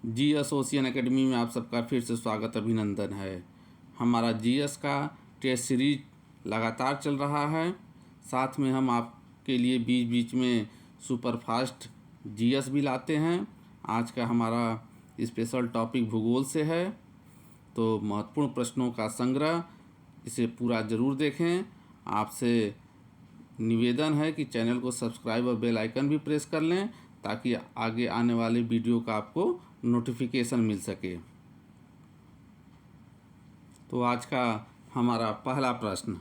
GS ocean academy में आप सबका फिर से स्वागत अभिनंदन है। हमारा जीएस का टेस्ट सीरीज लगातार चल रहा है। साथ में हम आपके लिए बीच बीच में सुपरफास्ट जीएस भी लाते हैं। आज का हमारा स्पेशल टॉपिक भूगोल से है, तो महत्वपूर्ण प्रश्नों का संग्रह, इसे पूरा ज़रूर देखें। आपसे निवेदन है कि चैनल को सब्सक्राइब और बेल आइकन भी प्रेस कर लें ताकि आगे आने वाले वीडियो का आपको नोटिफिकेशन मिल सके। तो आज का हमारा पहला प्रश्न,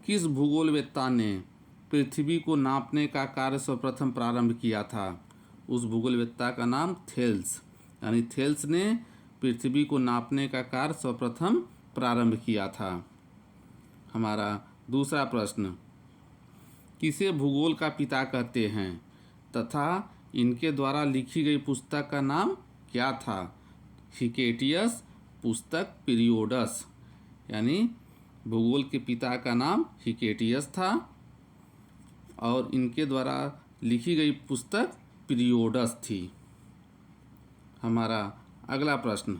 किस भूगोलवेत्ता ने पृथ्वी को नापने का कार्य सर्वप्रथम प्रारंभ किया था? उस भूगोलवेत्ता का नाम थेल्स, यानी थेल्स ने पृथ्वी को नापने का कार्य सर्वप्रथम प्रारंभ किया था। हमारा दूसरा प्रश्न, किसे भूगोल का पिता कहते हैं तथा इनके द्वारा लिखी गई पुस्तक का नाम क्या था? हिकेटियस पुस्तक पीरियोडस, यानी भूगोल के पिता का नाम हिकेटियस था और इनके द्वारा लिखी गई पुस्तक पीरियोडस थी। हमारा अगला प्रश्न,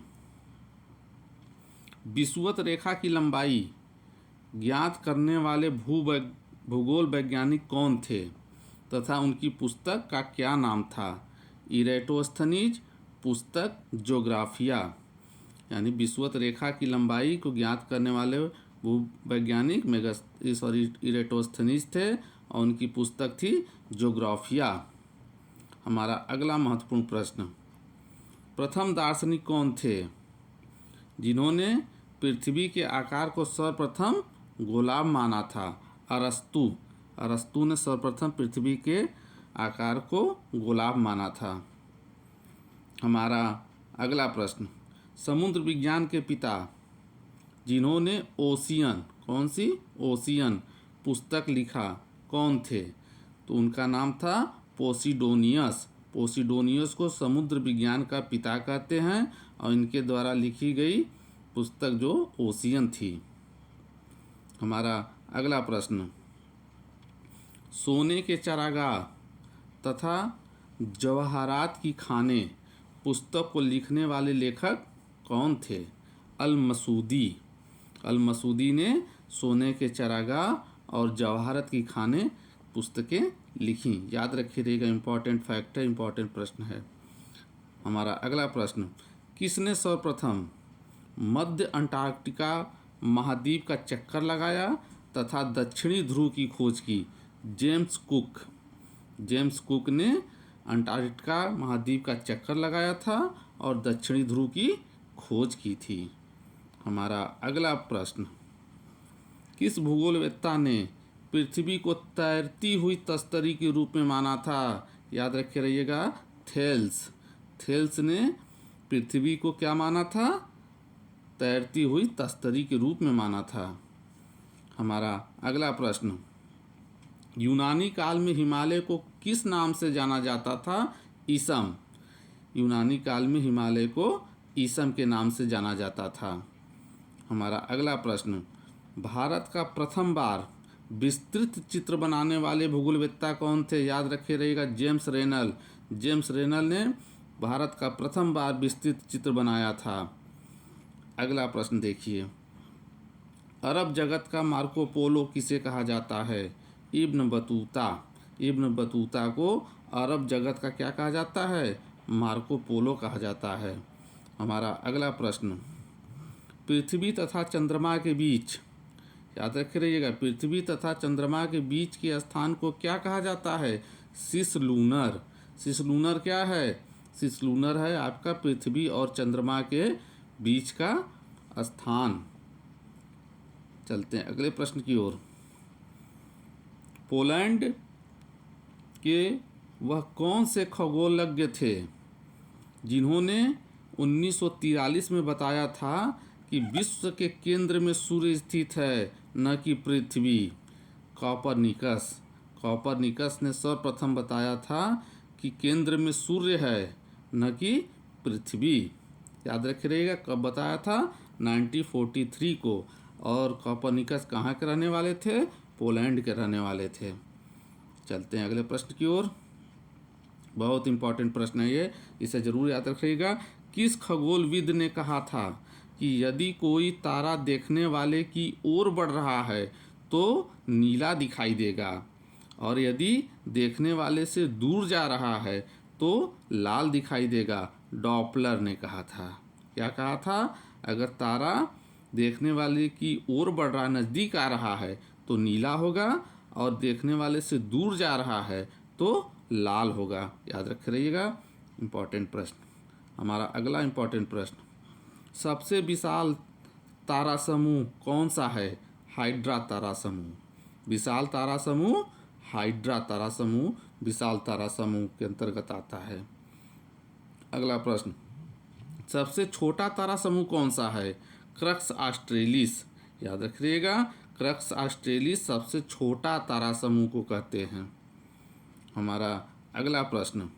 विषुवत रेखा की लंबाई ज्ञात करने वाले भूगोल वैज्ञानिक कौन थे तथा उनकी पुस्तक का क्या नाम था? इरेटोस्थनीज पुस्तक ज्योग्राफिया, यानी विषुवत रेखा की लंबाई को ज्ञात करने वाले भूवैज्ञानिक इरेटोस्थनीज थे और उनकी पुस्तक थी ज्योग्राफिया। हमारा अगला महत्वपूर्ण प्रश्न, प्रथम दार्शनिक कौन थे जिन्होंने पृथ्वी के आकार को सर्वप्रथम गोलाभ माना था? अरस्तु ने सर्वप्रथम पृथ्वी के आकार को गोलाभ माना था। हमारा अगला प्रश्न, समुद्र विज्ञान के पिता जिन्होंने ओशियन, कौन सी? ओशियन पुस्तक लिखा, कौन थे? तो उनका नाम था पोसिडोनियस। पोसिडोनियस को समुद्र विज्ञान का पिता कहते हैं और इनके द्वारा लिखी गई पुस्तक जो ओशियन थी। हमारा अगला प्रश्न, सोने के चरागाह तथा जवाहरात की खानें पुस्तक को लिखने वाले लेखक कौन थे? अल-मसूदी ने सोने के चरागाह और जवाहरात की खानें पुस्तकें लिखी। याद रखिएगा, इम्पॉर्टेंट फैक्ट है, इम्पॉर्टेंट प्रश्न है। हमारा अगला प्रश्न, किसने सर्वप्रथम मध्य अंटार्कटिका महाद्वीप का चक्कर लगाया तथा दक्षिणी ध्रुव की खोज की? जेम्स कुक ने अंटार्कटिका महाद्वीप का चक्कर लगाया था और दक्षिणी ध्रुव की खोज की थी। हमारा अगला प्रश्न, किस भूगोलवेत्ता ने पृथ्वी को तैरती हुई तस्तरी के रूप में माना था? याद रखे रहिएगा, थेल्स ने पृथ्वी को क्या माना था? तैरती हुई तस्तरी के रूप में माना था। हमारा अगला प्रश्न, यूनानी काल में हिमालय को किस नाम से जाना जाता था? ईसम। यूनानी काल में हिमालय को ईसम के नाम से जाना जाता था। हमारा अगला प्रश्न, भारत का प्रथम बार विस्तृत चित्र बनाने वाले भूगोलवेत्ता कौन थे? याद रखे रहिएगा, जेम्स रेनल ने भारत का प्रथम बार विस्तृत चित्र बनाया था। अगला प्रश्न देखिए, अरब जगत का मार्को पोलो किसे कहा जाता है? इब्न बतूता को अरब जगत का क्या कहा जाता है? मार्को पोलो कहा जाता है। हमारा अगला प्रश्न, पृथ्वी तथा चंद्रमा के बीच, याद रखे रहिएगा, पृथ्वी तथा चंद्रमा के बीच के स्थान को क्या कहा जाता है? सिसलूनर क्या है? सिसलूनर है आपका पृथ्वी और चंद्रमा के बीच का स्थान। चलते हैं अगले प्रश्न की ओर। पोलैंड के वह कौन से खगोलज्ञ थे जिन्होंने 1943 में बताया था कि विश्व के केंद्र में सूर्य स्थित है, न कि पृथ्वी? कॉपरनिकस ने सर्वप्रथम बताया था कि केंद्र में सूर्य है, न कि पृथ्वी। याद रखे रहिएगा, कब बताया था? 1943 को। और कॉपरनिकस कहाँ के रहने वाले थे? पोलैंड के रहने वाले थे। चलते हैं अगले प्रश्न की ओर। बहुत इंपॉर्टेंट प्रश्न है ये, इसे जरूर याद रखिएगा। किस खगोलविद ने कहा था कि यदि कोई तारा देखने वाले की ओर बढ़ रहा है तो नीला दिखाई देगा, और यदि देखने वाले से दूर जा रहा है तो लाल दिखाई देगा? डॉपलर ने कहा था। क्या कहा था? अगर तारा देखने वाले की ओर बढ़ रहा, नज़दीक आ रहा है तो नीला होगा, और देखने वाले से दूर जा रहा है तो लाल होगा। याद रख रहिएगा, इम्पॉर्टेंट प्रश्न। हमारा अगला इम्पॉर्टेंट प्रश्न, सबसे विशाल तारा समूह कौन सा है? हाइड्रा तारा समूह। विशाल तारा समूह हाइड्रा तारा समूह विशाल तारा समूह के अंतर्गत आता है। अगला प्रश्न, सबसे छोटा तारा समूह कौन सा है? Crux australis. याद रखिएगा, क्रक्स ऑस्ट्रेलिस सबसे छोटा तारा समूह को कहते हैं। हमारा अगला प्रश्न,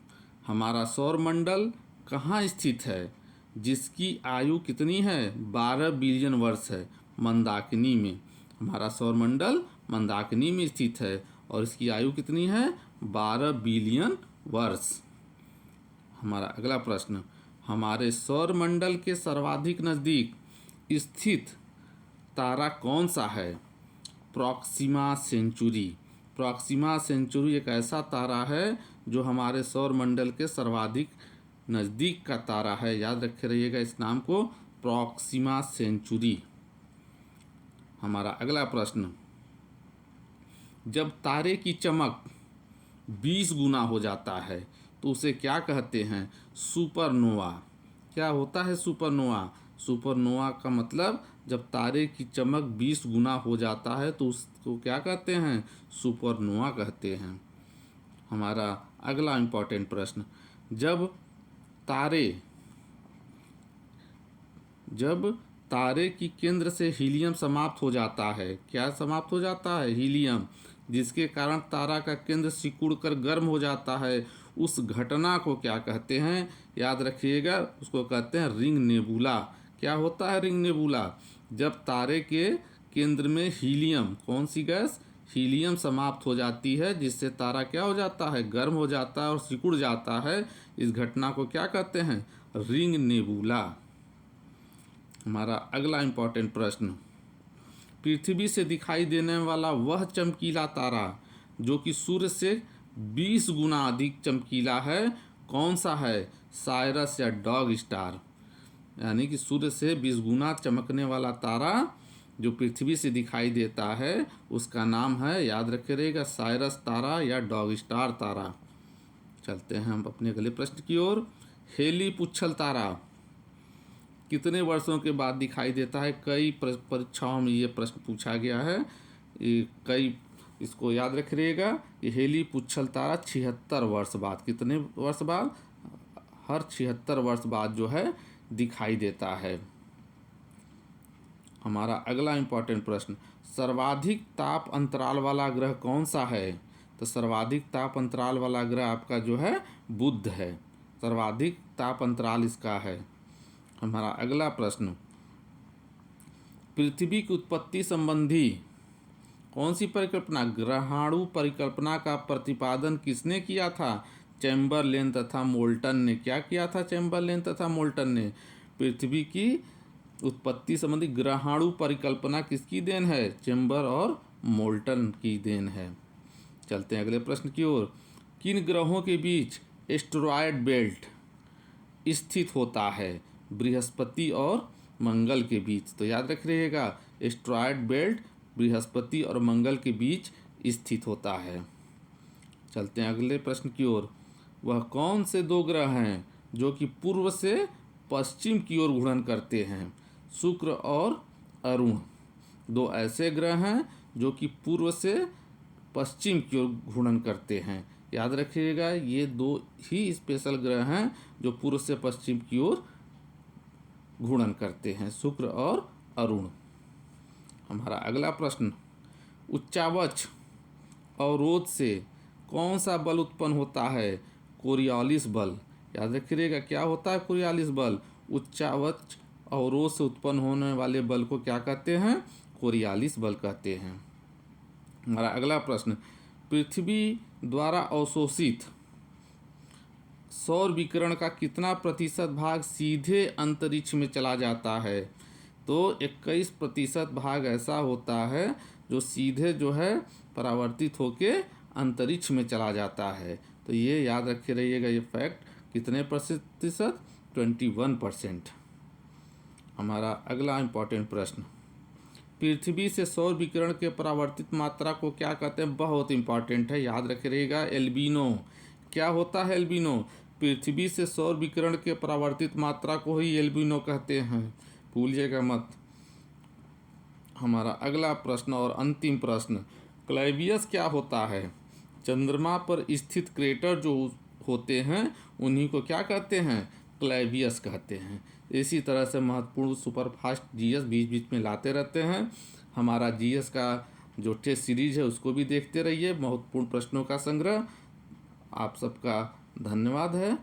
हमारा सौरमंडल कहाँ स्थित है जिसकी आयु कितनी है? 12 बिलियन वर्ष है, मंदाकिनी में। हमारा सौरमंडल मंदाकिनी में स्थित है और इसकी आयु कितनी है? 12 बिलियन वर्ष। हमारा अगला प्रश्न, हमारे सौरमंडल के सर्वाधिक नज़दीक स्थित तारा कौन सा है? Proxima Centauri. प्रॉक्सिमा सेंचुरी एक ऐसा तारा है जो हमारे सौरमंडल के सर्वाधिक नज़दीक का तारा है। याद रखे रहिएगा इस नाम को, प्रॉक्सिमा सेंचुरी। हमारा अगला प्रश्न, जब तारे की चमक 20 गुना हो जाता है तो उसे क्या कहते हैं? सुपरनोवा। क्या होता है सुपरनोवा? सुपरनोवा का मतलब जब तारे की चमक 20 गुना हो जाता है तो उसको क्या कहते हैं? सुपरनोवा कहते हैं। हमारा अगला इम्पॉर्टेंट प्रश्न, जब तारे की केंद्र से हीलियम समाप्त हो जाता है, क्या समाप्त हो जाता है? हीलियम, जिसके कारण तारा का केंद्र सिकुड़कर गर्म हो जाता है, उस घटना को क्या कहते हैं? याद रखिएगा, उसको कहते हैं रिंग नेबुला। क्या होता है रिंग नेबुला? जब तारे के केंद्र में हीलियम, कौन सी गैस? हीलियम समाप्त हो जाती है, जिससे तारा क्या हो जाता है? गर्म हो जाता है और सिकुड़ जाता है। इस घटना को क्या कहते हैं? Ring nebula. हमारा अगला इम्पॉर्टेंट प्रश्न, पृथ्वी से दिखाई देने वाला वह चमकीला तारा जो कि सूर्य से 20 गुना अधिक चमकीला है, कौन सा है? साइरस या डॉग स्टार। यानी कि सूर्य से 20 गुना चमकने वाला तारा जो पृथ्वी से दिखाई देता है उसका नाम है, याद रखे रहेगा, साइरस तारा या डॉग स्टार तारा। चलते हैं हम अपने अगले प्रश्न की ओर। हेली पुच्छल तारा कितने वर्षों के बाद दिखाई देता है? कई परीक्षाओं में ये प्रश्न पूछा गया है, इसको याद रख रहिएगा। ये हेली पुच्छल तारा 76 वर्ष बाद, कितने वर्ष बाद? हर 76 वर्ष बाद जो है दिखाई देता है। हमारा अगला इम्पॉर्टेंट प्रश्न, सर्वाधिक ताप अंतराल वाला ग्रह कौन सा है? तो सर्वाधिक ताप अंतराल वाला ग्रह आपका जो है बुध है, सर्वाधिक ताप अंतराल इसका है। हमारा अगला प्रश्न, पृथ्वी की उत्पत्ति संबंधी कौन सी परिकल्पना, ग्रहाणु परिकल्पना का प्रतिपादन किसने किया था? चैम्बरलेन तथा मोल्टन ने। क्या किया था चैम्बरलेन तथा मोल्टन ने? पृथ्वी की उत्पत्ति संबंधी ग्रहाणु परिकल्पना किसकी देन है? चैम्बर और मोल्टन की देन है। चलते हैं अगले प्रश्न की ओर। किन ग्रहों के बीच एस्टेरॉयड बेल्ट स्थित होता है? बृहस्पति और मंगल के बीच। तो याद रख रहिएगा, एस्टेरॉयड बेल्ट बृहस्पति और मंगल के बीच स्थित होता है। चलते हैं अगले प्रश्न की ओर। वह कौन से दो ग्रह हैं जो कि पूर्व से पश्चिम की ओर घूर्णन करते हैं? शुक्र और अरुण। दो ऐसे ग्रह हैं जो कि पूर्व से पश्चिम की ओर घूर्णन करते हैं। याद रखिएगा, ये दो ही स्पेशल ग्रह हैं जो पूर्व से पश्चिम की ओर घूर्णन करते हैं, शुक्र और अरुण। हमारा अगला प्रश्न, उच्चावच अवरोध से कौन सा बल उत्पन्न होता है? कोरियोलिस बल। याद रखिएगा, क्या होता है कोरियोलिस बल? उच्चावच अवरोध से उत्पन्न होने वाले बल को क्या कहते हैं? कोरियोलिस बल कहते हैं। हमारा अगला प्रश्न, पृथ्वी द्वारा अवशोषित सौर विकिरण का कितना प्रतिशत भाग सीधे अंतरिक्ष में चला जाता है? तो 21% भाग ऐसा होता है जो सीधे जो है परावर्तित होके अंतरिक्ष में चला जाता है। तो ये याद रखे रहिएगा, ये फैक्ट कितने प्रतिशत? 21%। हमारा अगला इम्पॉर्टेंट प्रश्न, पृथ्वी से सौर विकिरण के परावर्तित मात्रा को क्या कहते हैं? बहुत इंपॉर्टेंट है, याद रखे रहिएगा, एल्बिनो। क्या होता है एल्बिनो? पृथ्वी से सौर विकिरण के परावर्तित मात्रा को ही एल्बिनो कहते हैं, भूलिएगा मत। हमारा अगला प्रश्न और अंतिम प्रश्न, क्लैवियस क्या होता है? चंद्रमा पर स्थित क्रेटर जो होते हैं उन्हीं को क्या कहते हैं? क्लैवियस कहते हैं। इसी तरह से महत्वपूर्ण सुपरफास्ट जीएस बीच बीच में लाते रहते हैं। हमारा जीएस का जो टेस्ट सीरीज है उसको भी देखते रहिए, महत्वपूर्ण प्रश्नों का संग्रह। आप सबका धन्यवाद है।